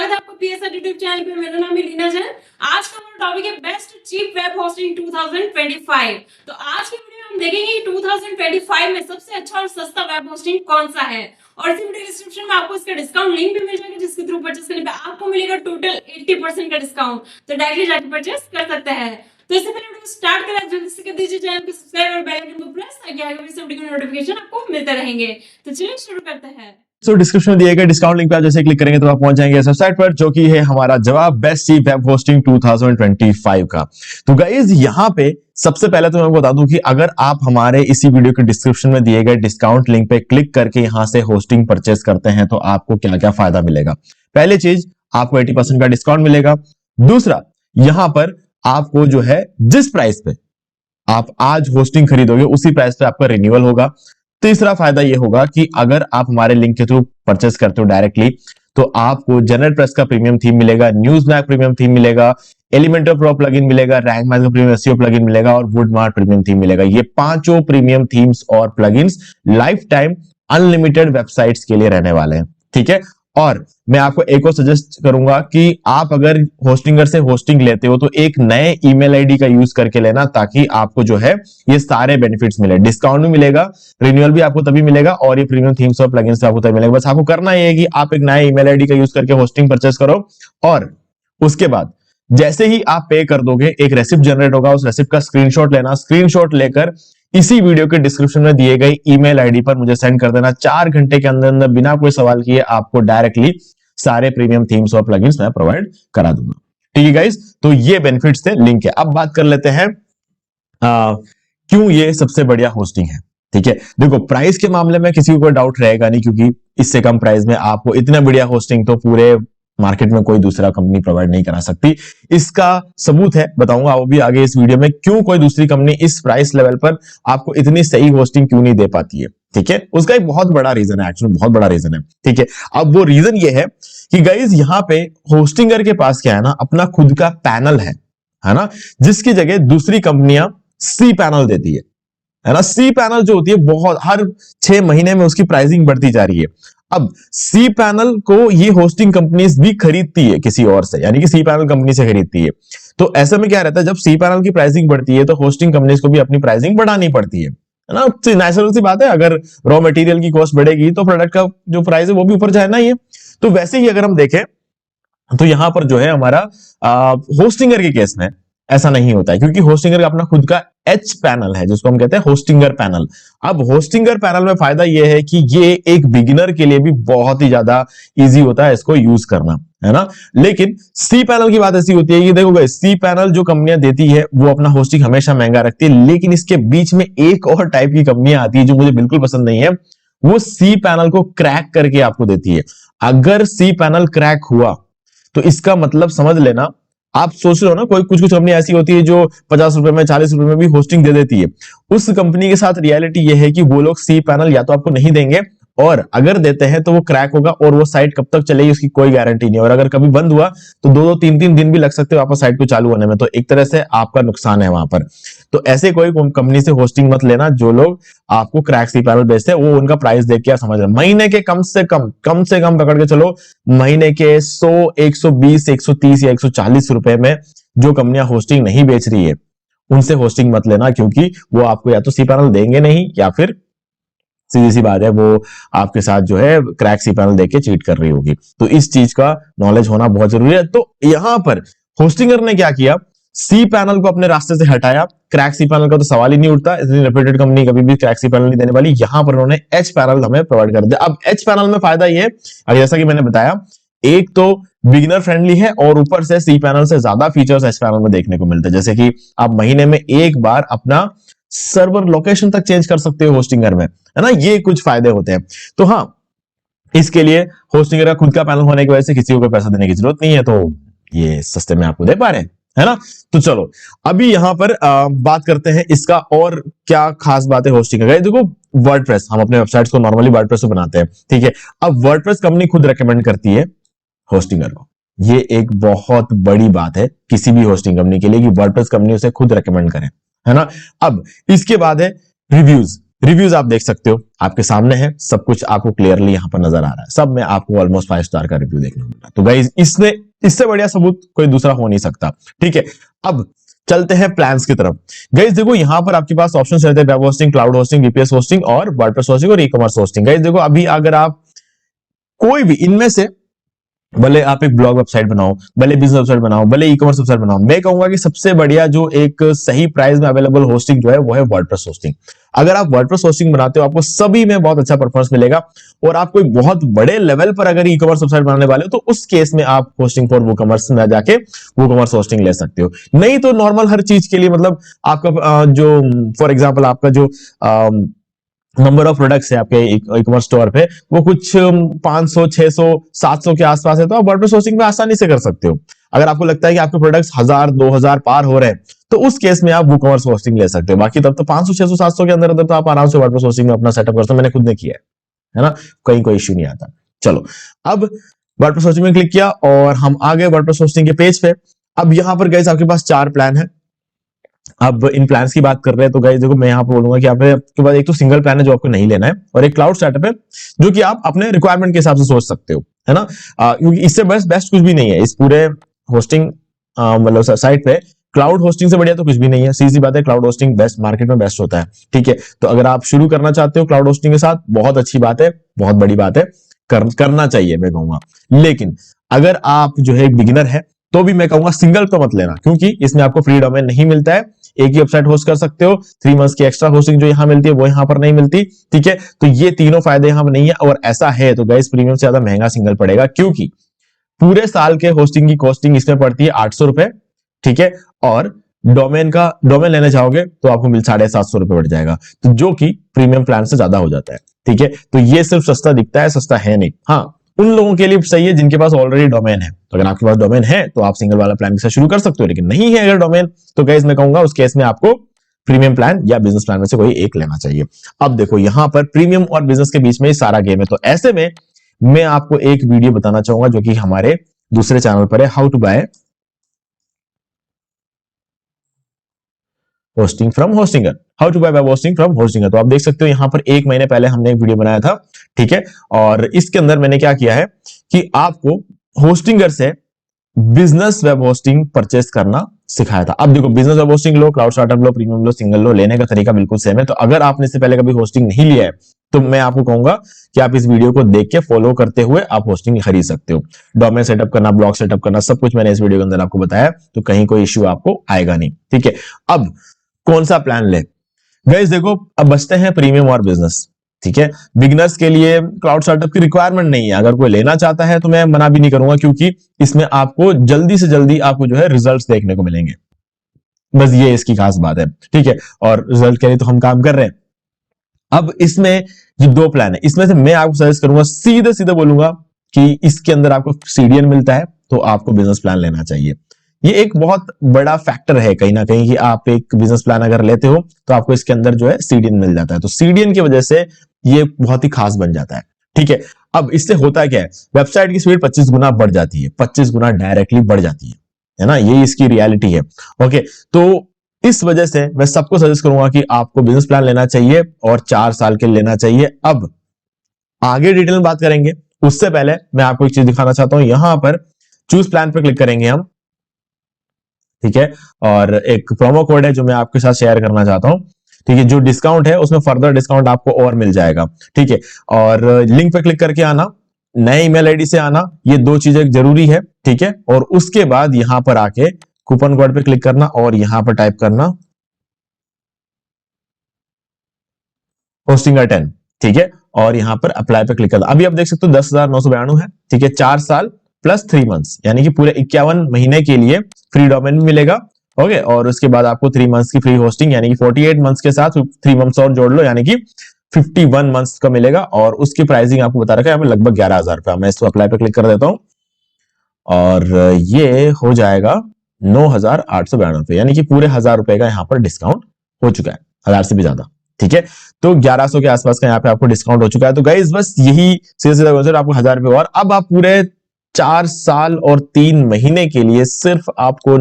स्वागत है आपको पीएसआर यूट्यूब चैनल पे। मेरा नाम है लीना जैन। आज का हमारा टॉपिक है बेस्ट चीप वेब होस्टिंग 2025। तो आज की वीडियो में हम देखेंगे कि 2025 में सबसे अच्छा और सस्ता वेब होस्टिंग कौन सा है, और इसी वीडियो डिस्क्रिप्शन में आपको इसका डिस्काउंट लिंक भी मिल जाएगा, जिसके थ्रू परचेस करने पे आपको मिलेगा टोटल 80% का डिस्काउंट। तो डायरेक्टली जाकर परचेस कर सकते हैं। तो इससे पहले वीडियो स्टार्ट करें, जल्दी से कर दीजिए चैनल को सब्सक्राइब और बेल आइकन को प्रेस, ताकि आगे भी वीडियो के नोटिफिकेशन आपको मिलते रहेंगे। तो चलिए शुरू करते हैं। डिस्क्रिप्शन में दिए गए डिस्काउंट लिंक पे आप जैसे क्लिक करेंगे तो आप पहुंच जाएंगे इस वेबसाइट पर, जो कि है हमारा जवाब बेस्ट चीप वेब होस्टिंग 2025 का। तो गाइज यहाँ पे सबसे पहले तो मैं बता दूं कि अगर आप हमारे इसी वीडियो के डिस्क्रिप्शन में दिए गए डिस्काउंट लिंक पे क्लिक करके यहां से होस्टिंग परचेस करते हैं तो आपको क्या क्या फायदा मिलेगा। पहली चीज, आपको 80% का डिस्काउंट मिलेगा। दूसरा, यहां पर आपको जो है जिस प्राइस पे आप आज होस्टिंग खरीदोगे उसी प्राइस पे आपका रिन्यूअल होगा। तीसरा फायदा यह होगा कि अगर आप हमारे लिंक के थ्रू परचेस करते हो डायरेक्टली तो आपको जनरल प्रेस का प्रीमियम थीम मिलेगा, न्यूज़मैग प्रीमियम थीम मिलेगा, एलिमेंटर प्रो प्लगइन मिलेगा, रैंक मैथ का प्रीमियम एसईओ प्लगइन मिलेगा और वुडमार्ट प्रीमियम थीम मिलेगा। ये पांचों प्रीमियम थीम्स और plugins life time unlimited websites के लिए रहने वाले हैं, ठीक है। और मैं आपको एक और सजेस्ट करूंगा कि आप अगर होस्टिंगर से होस्टिंग लेते हो तो एक नए ईमेल आईडी का यूज करके लेना, ताकि आपको जो है ये सारे बेनिफिट्स मिले। डिस्काउंट भी मिलेगा, रिन्यूअल भी आपको तभी मिलेगा और ये प्रीमियम थीम्स और प्लगइन्स आपको तभी मिलेगा। बस आपको करना ये है कि आप एक नए ईमेल आईडी का यूज करके होस्टिंग परचेस करो, और उसके बाद जैसे ही आप पे कर दोगे एक रेसिप्ट जनरेट होगा, उस रेसिप्ट का स्क्रीनशॉट लेना, स्क्रीनशॉट लेकर इसी वीडियो के डिस्क्रिप्शन में दिए गए ईमेल आईडी पर मुझे सेंड कर देना। 4 घंटे के अंदर अंदर बिना कोई सवाल किए आपको डायरेक्टली सारे प्रीमियम थीम्स और प्लगइन्स मैं प्रोवाइड करा दूंगा, ठीक है गाइस। तो ये बेनिफिट्स थे, लिंक है। अब बात कर लेते हैं क्यों ये सबसे बढ़िया होस्टिंग है, ठीक है। देखो, प्राइस के मामले में किसी को कोई डाउट रहेगा नहीं, क्योंकि इससे कम प्राइस में आपको इतना बढ़िया होस्टिंग तो पूरे मार्केट में कोई दूसरा कंपनी प्रोवाइड नहीं करा सकती। इसका सबूत है, बताऊंगा वो भी आगे इस वीडियो में, क्यों कोई दूसरी कंपनी इस प्राइस लेवल पर आपको इतनी सही होस्टिंग क्यों नहीं दे पाती है, ठीक है। उसका एक बहुत बड़ा रीजन है, एक्चुअली बहुत बड़ा रीजन है, ठीक है। अब वो रीजन ये है कि गाइज यहाँ पे होस्टिंगर के पास क्या है ना, अपना खुद का पैनल है ना, जिसकी जगह दूसरी कंपनियां सी पैनल देती है ना। सी पैनल जो होती है बहुत हर 6 महीने में उसकी प्राइसिंग बढ़ती जा रही है। अब सी पैनल को ये होस्टिंग कंपनीज भी खरीदती है किसी और से, यानी कि सी पैनल कंपनी से खरीदती है। तो ऐसे में क्या रहता है, जब सी पैनल की प्राइसिंग बढ़ती है तो होस्टिंग कंपनीज को भी अपनी प्राइसिंग बढ़ानी पड़ती है ना। नेचुरल सी बात है, अगर रॉ मटेरियल की कॉस्ट बढ़ेगी तो प्रोडक्ट का जो प्राइस है वो भी ऊपर जाए ना। ये तो वैसे ही अगर हम देखें तो यहां पर जो है हमारा होस्टिंगर के केस में ऐसा नहीं होता है, क्योंकि होस्टिंगर का अपना खुद का एच पैनल है, जिसको हम कहते हैं होस्टिंगर पैनल। अब होस्टिंगर पैनल में फायदा यह है कि ये एक बिगिनर के लिए भी बहुत ही ज्यादा इजी होता है इसको यूज करना, है ना। लेकिन सी पैनल की बात ऐसी होती है कि देखो, सी पैनल जो कंपनियां देती है वो अपना होस्टिंग हमेशा महंगा रखती है, लेकिन इसके बीच में एक और टाइप की कंपनियां आती है जो मुझे बिल्कुल पसंद नहीं है। वो सी पैनल को क्रैक करके आपको देती है। अगर सी पैनल क्रैक हुआ तो इसका मतलब समझ लेना, आप सोच रहे हो ना, कोई कुछ कंपनी ऐसी होती है जो 50 रुपए में 40 रुपए में भी होस्टिंग दे देती है। उस कंपनी के साथ रियलिटी ये है कि वो लोग सी पैनल या तो आपको नहीं देंगे, और अगर देते हैं तो वो क्रैक होगा और वो साइट कब तक चलेगी उसकी कोई गारंटी नहीं है। और अगर कभी बंद हुआ तो 2-2 3-3 दिन भी लग सकते हैं वापस साइट को चालू होने में। तो एक तरह से आपका नुकसान है वहां पर। तो ऐसे कोई कंपनी से होस्टिंग मत लेना जो लोग आपको क्रैक सी पैनल बेचते हैं। वो उनका प्राइस देख के आप समझ रहे, महीने के कम से कम पकड़ के चलो, महीने के 100, 120, 130 या 140 रुपए में जो कंपनियां होस्टिंग नहीं बेच रही है उनसे होस्टिंग मत लेना, क्योंकि वो आपको या तो सी पैनल देंगे नहीं, या फिर सीधी सी बात है वो आपके साथ जो है क्रैक सी पैनल देके चीट कर रही होगी। तो इस चीज का नॉलेज होना बहुत जरूरी है। तो यहां पर होस्टिंगर ने क्या किया, सी पैनल को अपने रास्ते से हटाया। क्रैक सी पैनल का तो सवाल ही नहीं उठता, इतनी रेप्यूटेड कंपनी कभी भी क्रैक सी पैनल नहीं देने वाली। यहां पर उन्होंने एच पैनल हमें प्रोवाइड कर दिया। अब एच पैनल में फायदा ये है, जैसा कि मैंने बताया, एक तो बिगिनर फ्रेंडली है और ऊपर से सी पैनल से ज्यादा फीचर्स एच पैनल में देखने को मिलते हैं, जैसे कि आप महीने में एक बार अपना सर्वर लोकेशन तक चेंज कर सकते हो होस्टिंगर में, है ना। ये कुछ फायदे होते हैं। तो हाँ, इसके लिए होस्टिंगर का खुद का पैनल होने की वजह से किसी को कोई पैसा देने की जरूरत नहीं है, तो ये सस्ते में आपको दे पा रहे हैं, है ना। तो चलो अभी यहां पर बात करते हैं इसका और क्या खास बात है होस्टिंग का। देखो, वर्डप्रेस, हम अपने वेबसाइट्स को नॉर्मली वर्डप्रेस से बनाते हैं, ठीक है। अब वर्डप्रेस कंपनी खुद रेकमेंड करती है होस्टिंगर को। ये एक बहुत बड़ी बात है किसी भी होस्टिंग कंपनी के लिए कि वर्डप्रेस कंपनी उसे खुद रेकमेंड करे, है ना। अब इसके बाद है रिव्यूज। रिव्यूज आप देख सकते हो, आपके सामने है, सब कुछ आपको क्लियरली यहाँ पर नजर आ रहा है, सब में आपको ऑलमोस्ट 5 स्टार का रिव्यू देखने को मिल रहा है। तो गाइज इसने इससे बढ़िया सबूत कोई दूसरा हो नहीं सकता। ठीक है, अब चलते हैं प्लान्स की तरफ। गाइज देखो यहाँ पर आपके पास ऑप्शन रहते हैं web hosting, cloud hosting, VPS hosting और वर्डप्रेस होस्टिंग और ई कॉमर्स होस्टिंग। गाइज देखो अभी अगर आप कोई भी इनमें से, भले आप एक ब्लॉग वेबसाइट बनाओ, भले बिजनेस वेबसाइट बनाओ, भले ई कॉमर्स वेबसाइट बनाओ, मैं कहूंगा कि सबसे बढ़िया जो एक सही प्राइस में अवेलेबल होस्टिंग जो है वो है वर्डप्रेस होस्टिंग। अगर आप वर्डप्रेस होस्टिंग बनाते हो आपको सभी में बहुत अच्छा परफॉर्मेंस मिलेगा, और आप कोई बहुत बड़े लेवल पर अगर ई कॉमर्स वेबसाइट बनाने वाले हो तो उस केस में आप होस्टिंग फॉर वूकॉमर्स में जाके वूकॉमर्स होस्टिंग ले सकते हो। नहीं तो नॉर्मल हर चीज के लिए, मतलब आपका जो फॉर एग्जाम्पल आपका जो नंबर ऑफ प्रोडक्ट्स है आपके ई कॉमर्स स्टोर पे वो कुछ 500, 600, 700 के आसपास है, तो आप वर्डप्रेस होस्टिंग में आसानी से कर सकते हो। अगर आपको लगता है कि आपके प्रोडक्ट्स 1000, 2000 पार हो रहे हैं तो उस केस में आप वूकॉमर्स होस्टिंग ले सकते हो। बाकी तब तो 500, 600, 700 के अंदर अंदर तो आप आराम से वर्डप्रेस होस्टिंग में अपना सेटअप कर सकते हो। मैंने खुद ने किया है ना, कहीं कोई इश्यू नहीं आता। चलो, अब वर्डप्रेस होस्टिंग में क्लिक किया और हम आ गए वर्डप्रेस होस्टिंग के पेज पे। अब यहाँ पर गाइस आपके पास 4 प्लान है। अब इन प्लान्स की बात कर रहे हैं तो गाइस देखो मैं यहाँ पे बोलूंगा कि आपके पास एक तो सिंगल प्लान है जो आपको नहीं लेना है, और एक क्लाउड सेटअप है जो कि आप अपने रिक्वायरमेंट के हिसाब से सोच सकते हो, है ना। क्योंकि इससे बेस्ट कुछ भी नहीं है इस पूरे होस्टिंग मतलब साइट पे। क्लाउड होस्टिंग से बढ़िया तो कुछ भी नहीं है, सीधी बात है, क्लाउड होस्टिंग बेस्ट मार्केट में बेस्ट होता है। ठीक है, तो अगर आप शुरू करना चाहते हो क्लाउड होस्टिंग के साथ, बहुत अच्छी बात है, बहुत बड़ी बात है, करना चाहिए मैं कहूंगा। लेकिन अगर आप जो है एक बिगिनर है तो भी मैं कहूंगा सिंगल तो मत लेना, क्योंकि इसमें आपको फ्री डोमेन नहीं मिलता है, एक ही वेबसाइट होस्ट कर सकते हो, 3 मंथ्स की एक्स्ट्रा होस्टिंग जो यहां मिलती है वो यहां पर नहीं मिलती। ठीक है, तो ये तीनों फायदे यहां पर नहीं है, और ऐसा है तो गाइस प्रीमियम से ज्यादा महंगा सिंगल पड़ेगा, क्योंकि पूरे साल के होस्टिंग की कॉस्टिंग इसमें पड़ती है 800 रुपए। ठीक है, और डोमेन लेने जाओगे तो आपको मिल 750 रुपए बढ़ जाएगा, तो जो कि प्रीमियम प्लान से ज्यादा हो जाता है। ठीक है, तो ये सिर्फ सस्ता दिखता है, सस्ता है नहीं। हाँ, उन लोगों के लिए सही है जिनके पास ऑलरेडी डोमेन है। तो अगर आपके पास डोमेन है तो आप सिंगल वाला प्लान के साथ शुरू कर सकते हो, लेकिन नहीं है अगर डोमेन तो गाइस मैं कहूंगा उस केस में आपको प्रीमियम प्लान या बिजनेस प्लान में से कोई एक लेना चाहिए। अब देखो यहां पर प्रीमियम और बिजनेस के बीच में ही सारा गेम है, तो ऐसे में मैं आपको एक वीडियो बताना चाहूंगा जो कि हमारे दूसरे चैनल पर है, how to buy hosting from Hostinger, how to buy web hosting from Hostinger. तो आप देख सकते हो यहां पर 1 महीने पहले हमने एक वीडियो बनाया था। ठीक है, और इसके अंदर मैंने क्या किया है कि आपको होस्टिंगर से बिजनेस वेब होस्टिंग परचेस करना सिखाया था। अब देखो बिजनेस वेब होस्टिंग लो, क्लाउड स्टार्टअप लो, प्रीमियम लो, सिंगल लो, लेने का तरीका बिल्कुल सेम है। तो अगर आपने इससे पहले कभी होस्टिंग नहीं लिया है तो मैं आपको कहूंगा कि आप इस वीडियो को देख के फॉलो करते हुए आप होस्टिंग खरीद सकते हो। डोमेन सेटअप करना, ब्लॉग सेटअप करना, सब कुछ मैंने इस वीडियो के अंदर आपको बताया, तो कहीं कोई इश्यू आपको आएगा नहीं। ठीक है, अब कौन सा प्लान ले गाइस, देखो अब बचते हैं प्रीमियम और बिजनेस। ठीक है, बिगिनर्स के लिए क्लाउड स्टार्टअप की रिक्वायरमेंट नहीं है, अगर कोई लेना चाहता है तो मैं मना भी नहीं करूंगा, क्योंकि इसमें आपको जल्दी से जल्दी आपको जो है रिजल्ट्स देखने को मिलेंगे, बस ये इसकी खास बात है। ठीक है, और रिजल्ट के लिए तो हम काम कर रहे हैं। अब इसमें ये 2 प्लान है, इसमें से मैं आपको सजेस्ट करूंगा, सीधे सीधे बोलूंगा कि इसके अंदर आपको सीडीएन मिलता है तो आपको बिजनेस प्लान लेना चाहिए। ये एक बहुत बड़ा फैक्टर है कहीं ना कहीं कि आप एक बिजनेस प्लान अगर लेते हो तो आपको इसके अंदर जो है सीडीएन मिल जाता है, तो सीडीएन की वजह से ये बहुत ही खास बन जाता है। ठीक है, अब इससे होता क्या है, वेबसाइट की स्पीड 25 गुना बढ़ जाती है, 25 गुना डायरेक्टली बढ़ जाती है ना, ये इसकी रियलिटी है। ओके, तो इस वजह से मैं सबको सजेस्ट करूंगा कि आपको बिजनेस प्लान लेना चाहिए और 4 साल के लेना चाहिए। अब आगे डिटेल में बात करेंगे, उससे पहले मैं आपको एक चीज दिखाना चाहता हूं। यहां पर चूज प्लान पर क्लिक करेंगे हम। ठीक है, और एक प्रोमो कोड है जो मैं आपके साथ शेयर करना चाहता हूं। ठीक है, जो डिस्काउंट है उसमें फर्दर डिस्काउंट आपको और मिल जाएगा। ठीक है, और लिंक पे क्लिक करके आना, नए ईमेल आईडी से आना, ये 2 चीजें जरूरी है। ठीक है, और उसके बाद यहां पर आके कूपन कोड पे क्लिक करना और यहां पर टाइप करना होस्टिंगर 10। ठीक है, और यहां पर अप्लाई पे क्लिक करना। अभी आप देख सकते हो 10,992 है। ठीक है, 4 साल प्लस 3 मंथ्स, यानी कि पूरे 51 महीने के लिए फ्री डोमेन भी मिलेगा। ओके, और उसके बाद आपको 3 मंथ्स की फ्री होस्टिंग, यानी कि 48 मंथ्स के साथ 3 मंथ्स और जोड़ लो, यानी कि 51 मंथ्स का मिलेगा। और उसकी प्राइसिंग आपको बता रखा है लगभग 11,000 रुपया। मैं इसको अप्लाई पे क्लिक कर देता हूं और ये हो जाएगा 9,892 रुपए, यानी कि पूरे 1,000 रुपए का यहाँ पर डिस्काउंट हो चुका है, 1,000 से भी ज्यादा। ठीक है, तो 1100 के आसपास का यहाँ पे आपको डिस्काउंट हो चुका है। तो गाइस बस यही सीधे आपको 1,000 रुपए और अब आप पूरे 4 साल और 3 महीने के लिए सिर्फ आपको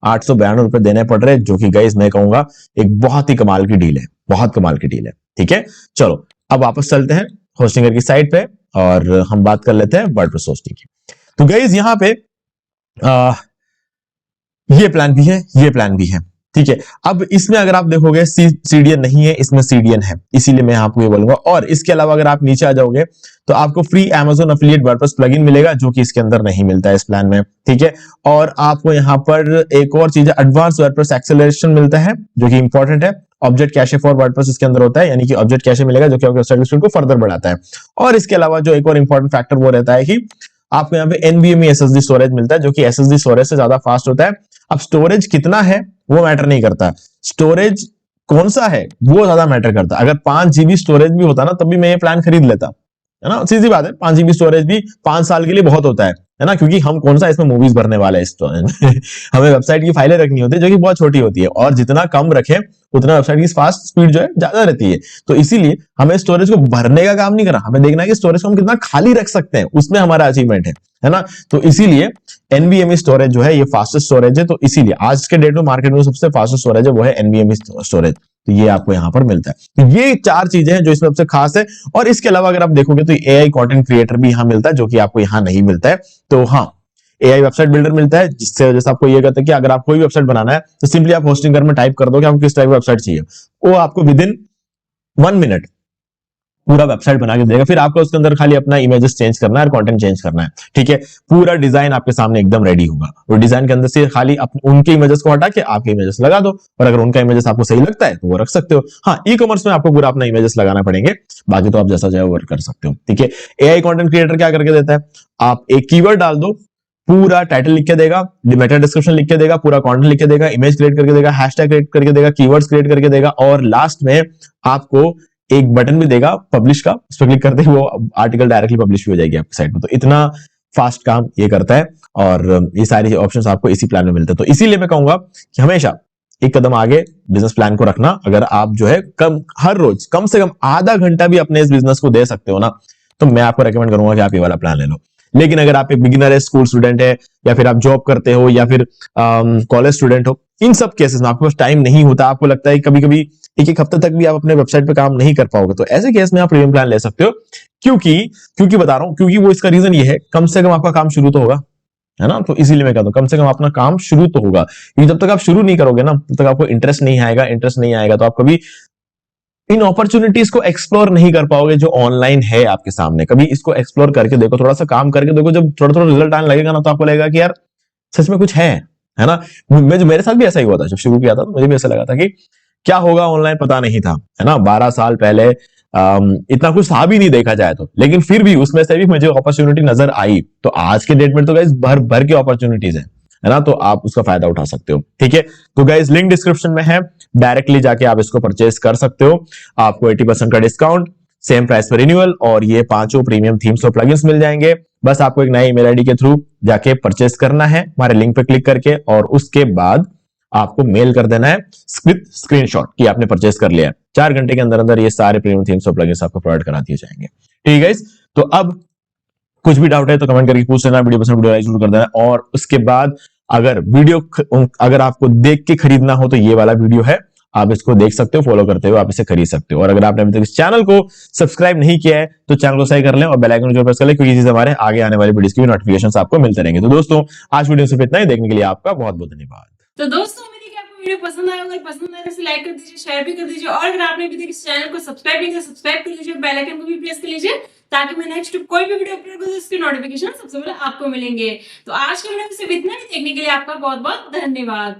₹892 देने पड़ रहे हैं, जो कि गाइस मैं कहूंगा एक बहुत ही कमाल की डील है, बहुत कमाल की डील है। ठीक है, चलो अब वापस चलते हैं होस्टिंगर की साइट पे और हम बात कर लेते हैं वर्डप्रेस होस्टिंग की। तो गाइस यहाँ पे ये प्लान भी है, ये प्लान भी है। ठीक है, अब इसमें अगर आप देखोगे सीडीएन नहीं है, इसमें सीडीएन है, इसीलिए मैं आपको ये बोलूंगा। और इसके अलावा अगर आप नीचे आ जाओगे तो आपको free Amazon affiliate WordPress plugin मिलेगा, जो कि इसके अंदर नहीं मिलता है इस प्लान में। ठीक है, और आपको यहाँ पर एक और चीज है, एडवांस वर्डप्रेस एक्सेलरेशन मिलता है, जो कि इंपॉर्टेंट है। ऑब्जेक्ट कैशे फॉर वर्डप्रेस इसके अंदर होता है, यानी कि ऑब्जेक्ट कैशे मिलेगा, जो कि आपके वेबसाइट स्पीड को फर्दर बढ़ाता है। और इसके अलावा जो एक और इंपॉर्टेंट फैक्टर वो रहता है कि आपको यहाँ पे NVMe SSD स्टोरेज मिलता है, जो कि SSD स्टोरेज से ज्यादा फास्ट होता है। अब स्टोरेज कितना है वो मैटर नहीं करता, स्टोरेज कौन सा है वो ज्यादा मैटर करता है। अगर 5 GB स्टोरेज भी होता ना तब भी मैं ये प्लान खरीद लेता, है ना, सीधी बात है। 5 GB स्टोरेज भी 5 साल के लिए बहुत होता है ना, क्योंकि हम कौन सा इसमें मूवीज भरने वाले हैं स्टोरेज में हमें वेबसाइट की फाइलें रखनी होती है, जो कि बहुत छोटी होती है, और जितना कम रखे उतना वेबसाइट की फास्ट स्पीड जो है ज्यादा रहती है। तो इसीलिए हमें स्टोरेज को भरने का काम नहीं करना, हमें देखना है कि स्टोरेज को हम कितना खाली रख सकते हैं, उसमें हमारा अचीवमेंट है ना। तो इसीलिए NVMe स्टोरेज जो है ये फास्टेस्ट स्टोरेज है। तो इसीलिए आज के डेट में मार्केट में सबसे फास्टेस्ट स्टोरेज है वो है NVMe स्टोरेज। तो ये आपको यहाँ पर मिलता है। तो ये 4 चीजें हैं जो इसमें सबसे खास है। और इसके अलावा अगर आप देखोगे तो AI कंटेंट क्रिएटर भी यहाँ मिलता है, जो कि आपको यहाँ नहीं मिलता है। तो हाँ, AI वेबसाइट बिल्डर मिलता है, जिससे वजह से आपको ये कहता है कि अगर आप कोई वेबसाइट बनाना है तो सिंपली आप होस्टिंगर में टाइप कर दो कि आपको किस टाइप की वेबसाइट चाहिए, वो आपको विद इन 1 मिनट पूरा वेबसाइट बना के देगा। फिर आपको उसके अंदर खाली अपना इमेजेस चेंज करना है और कंटेंट चेंज करना है। ठीक है, पूरा डिजाइन आपके सामने एकदम रेडी होगा, और डिजाइन के अंदर से खाली उनके इमेजेस को हटा के आपके इमेजेस लगा दो, और अगर उनका इमेजेस आपको सही लगता है तो वो रख सकते हो। हाँ, ई-कॉमर्स में आपको पूरा अपना इमेजेस लगाना पड़ेंगे, बाकी तो आप जैसा चाहे वो कर सकते हो। ठीक है, AI कंटेंट क्रिएटर क्या करके देता है, आप एक कीवर्ड डाल दो, पूरा टाइटल लिख के देगा, मेटा डिस्क्रिप्शन लिख के देगा, पूरा कंटेंट लिख के देगा, इमेज क्रिएट करके देगा, हैशटैग क्रिएट करके देगा, कीवर्ड्स क्रिएट करके देगा, और लास्ट में आपको एक बटन भी देगा पब्लिश का, उस पर क्लिक करते ही वो आर्टिकल डायरेक्टली पब्लिश भी हो जाएगी आपकी साइट में। तो इतना फास्ट काम ये करता है, और ये सारी ऑप्शंस आपको इसी प्लान में मिलते हैं। तो इसीलिए मैं कहूंगा कि हमेशा एक कदम आगे बिजनेस प्लान को रखना। अगर आप जो है हर रोज कम से कम आधा घंटा भी अपने इस बिजनेस को दे सकते हो ना, तो मैं आपको रेकमेंड करूंगा कि आप ये वाला प्लान ले लो। लेकिन अगर आप एक बिगिनर है, स्कूल स्टूडेंट है, या फिर आप जॉब करते हो, या फिर कॉलेज स्टूडेंट हो, इन सब केसेस में आपके पास टाइम नहीं होता, आपको लगता है कभी कभी एक हफ्ते तक भी आप अपने वेबसाइट पे काम नहीं कर पाओगे, तो ऐसे केस में आप प्रीमियम प्लान ले सकते हो। क्योंकि बता रहा हूं, क्योंकि वो इसका रीजन ये है, कम से कम आपका काम शुरू तो होगा, है ना। तो इसीलिए मैं कहता हूं कम से कम अपना काम शुरू तो होगा, क्योंकि जब तक आप शुरू नहीं करोगे ना तब तक आपको इंटरेस्ट नहीं आएगा तो आप कभी इन अपॉर्चुनिटीज को एक्सप्लोर नहीं कर पाओगे जो ऑनलाइन है आपके सामने। कभी इसको एक्सप्लोर करके देखो, थोड़ा सा काम करके देखो, जब थोड़ा थोड़ा रिजल्ट आने लगेगा ना तो आपको लगेगा कि यार सच में कुछ है ना। मेरे साथ भी ऐसा ही हुआ था, जब शुरू किया था तो मुझे भी ऐसा लगा था कि क्या होगा ऑनलाइन, पता नहीं था, है ना। 12 साल पहले इतना कुछ था भी नहीं देखा जाए तो, लेकिन फिर भी उसमें से भी मुझे अपॉर्चुनिटी नजर आई। तो आज के डेट में तो गाइस भर भर की अपॉर्चुनिटीज है ना, तो आप उसका फायदा उठा सकते हो। ठीक है, तो गाइस लिंक डिस्क्रिप्शन में है, डायरेक्टली जाके आप इसको परचेज कर सकते हो। आपको 80% का डिस्काउंट, सेम प्राइस पर रिन्यूअल, और ये 5 प्रीमियम थीम्स और प्लगइन्स मिल जाएंगे। बस आपको एक नए ईमेल आईडी के थ्रू जाके परचेज करना है हमारे लिंक पे क्लिक करके, और उसके बाद आपको मेल कर देना है विद स्क्रीनशॉट कि आपने परचेज कर लिया है। 4 घंटे के अंदर अंदर ये सारे प्रीमियम थीम्स और प्लगइन्स आपको प्रोवाइड करा दिए जाएंगे। ठीक है गाइस, तो अब कुछ भी डाउट है तो कमेंट करके पूछ लेना, वीडियो पसंद वीडियो लाइक जरूर कर देना। और उसके बाद अगर आपको देख के खरीदना हो तो ये वाला वीडियो है, आप इसको देख सकते हो, फॉलो करते हुए आप इसे खरीद सकते हो। और अगर आपने अभी तक इस चैनल को सब्सक्राइब नहीं किया है तो चैनल को सब्सक्राइब कर लें और बेल आइकन को प्रेस कर लें, क्योंकि चीज हमारे आगे आने वाली वीडियोस की नोटिफिकेशंस आपको मिलते रहेंगे। तो दोस्तों आज वीडियो सिर्फ इतना ही, देखने के लिए आपका बहुत बहुत धन्यवाद। तो दोस्तों उम्मीद है कि आपको वीडियो पसंद आया होगा, पसंद आया तो लाइक कर दीजिए, शेयर भी कर दीजिए, और अगर आपने अभी तक इस चैनल को सब्सक्राइब नहीं किया सब्सक्राइब कर लीजिए, बेल आइकन को भी प्रेस कर लीजिए, ताकि मैं नेक्स्ट कोई भी वीडियो अपलोड करूं उसकी नोटिफिकेशन सबसे पहले आपको मिलेंगे। तो आज के वीडियो में सिर्फ इतना ही, देखने के लिए आपका बहुत बहुत धन्यवाद।